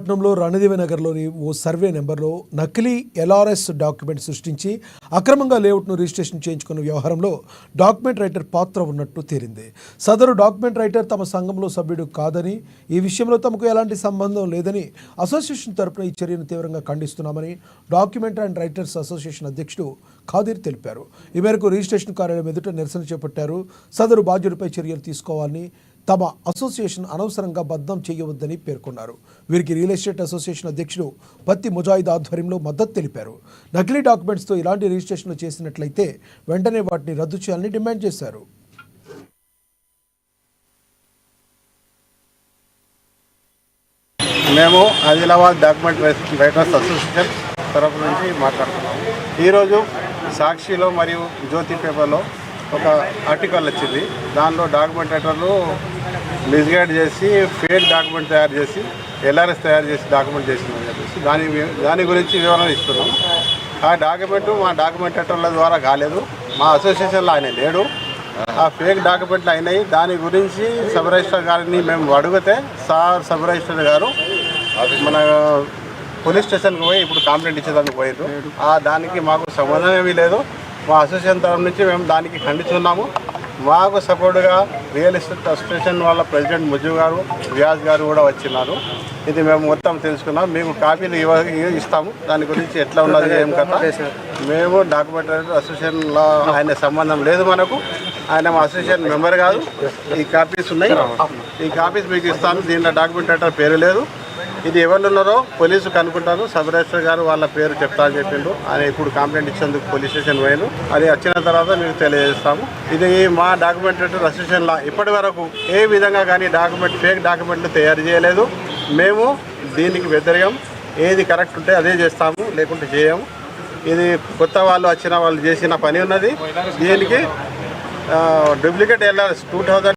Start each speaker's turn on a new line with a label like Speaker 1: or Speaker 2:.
Speaker 1: విశాఖపట్నంలో రణదేవనగర్లోని ఓ సర్వే నెంబర్లో నకిలీ ఎల్ఆర్ఎస్ డాక్యుమెంట్ సృష్టించి అక్రమంగా లేఅవుట్ను రిజిస్ట్రేషన్ చేయించుకున్న వ్యవహారంలో డాక్యుమెంట్ రైటర్ పాత్ర ఉన్నట్టు తేలింది. సదరు డాక్యుమెంట్ రైటర్ తమ సంఘంలో సభ్యుడు కాదని, ఈ విషయంలో తమకు ఎలాంటి సంబంధం లేదని అసోసియేషన్ తరపున ఈ చర్యను తీవ్రంగా ఖండిస్తున్నామని డాక్యుమెంట్ అండ్ రైటర్స్ అసోసియేషన్ అధ్యక్షుడు ఖాదీర్ తెలిపారు. ఈ మేరకు రిజిస్ట్రేషన్ కార్యాలయం ఎదుట నిరసన చేపట్టారు. సదరు బాధ్యుడిపై చర్యలు తీసుకోవాలని, తమ అసోసియేషన్ అనవసరంగా బద్దం చేయవద్దని పేర్కొన్నారు. వీరికి రియల్ ఎస్టేట్ అసోసియేషన్ అధ్యక్షుడు పత్తి ముజాయిద్ ఆధ్వర్యంలో మద్దతు తెలిపారు. నకిలీ డాక్యుమెంట్స్తో ఇలాంటి రిజిస్ట్రేషన్లు చేసినట్లయితే వెంటనే వాటిని రద్దు చేయాలని డిమాండ్ చేశారు.
Speaker 2: మేము ఆదిలాబాద్ డాక్యుమెంట్ రైటర్స్ అసోసియేషన్ తరఫు నుంచి మాట్లాడుతున్నాము. ఈరోజు సాక్షిలో మరియు జ్యోతి పేపర్లో ఒక ఆర్టికల్ వచ్చింది. దానిలో డాక్యుమెంట్ రైటర్లు మిస్గైడ్ చేసి ఫేక్ డాక్యుమెంట్ తయారు చేసి ఎల్ఆర్ఎస్ తయారు చేసి డాక్యుమెంట్ చేసిందని చెప్పేసి దాని గురించి వివరణ ఇస్తున్నాం. ఆ డాక్యుమెంట్ మా డాక్యుమెంట్ రైటర్ల ద్వారా కాలేదు, మా అసోసియేషన్లో ఆయన లేడు. ఆ ఫేక్ డాక్యుమెంట్లు అయినాయి. దాని గురించి సబ్ రిజిస్ట్రార్ గారిని మేము అడిగితే సబ్ రిజిస్ట్రార్ గారు మన పోలీస్ స్టేషన్కి పోయి ఇప్పుడు కంప్లైంట్ ఇచ్చేదానికి పోయారు. దానికి మాకు సంబంధం ఏమీ లేదు. మా అసోసియేషన్ తరఫు నుంచి మేము దానికి ఖండిస్తున్నాము. మాకు సపోర్టుగా రియల్ ఎస్టేట్ అసోసియేషన్ వాళ్ళ ప్రెసిడెంట్ ముజ్జు గారు, వ్యాస్ గారు కూడా వచ్చినారు. ఇది మేము మొత్తం తెలుసుకున్నాం. మీకు కాపీలు ఇస్తాము. దాని గురించి ఎట్లా ఉన్నది ఏం కథ. మేము డాక్యుమెంట్ అసోసియేషన్లో ఆయన సంబంధం లేదు మనకు. ఆయన మా అసోసియేషన్ మెంబర్ కాదు. ఈ కాపీస్ ఉన్నాయి, ఈ కాపీస్ మీకు ఇస్తాను. దీంట్లో డాక్యుమెంట్ రైటర్ పేరు లేదు. ఇది ఎవరు ఉన్నారో పోలీసు కనుక్కుంటారు. సబ్ రిజిస్టర్ గారు వాళ్ళ పేరు చెప్తా అని చెప్పిండు. ఆయన ఇప్పుడు కంప్లైంట్ ఇచ్చేందుకు పోలీస్ స్టేషన్ పోయాను. అది వచ్చిన తర్వాత మీకు తెలియజేస్తాము. ఇది మా డాక్యుమెంట్ రైటర్ అసోసియేషన్లో ఇప్పటి వరకు ఏ విధంగా కానీ ఫేక్ డాక్యుమెంట్లు తయారు చేయలేదు. మేము దీనికి వ్యతిరేకం. ఏది కరెక్ట్ ఉంటే అదే చేస్తాము, లేకుంటే చేయము. ఇది కొత్త వాళ్ళు వచ్చిన వాళ్ళు చేసిన పని ఉన్నది. దీనికి డూప్లికేట్ ఎల్ఆర్ఎస్ 2000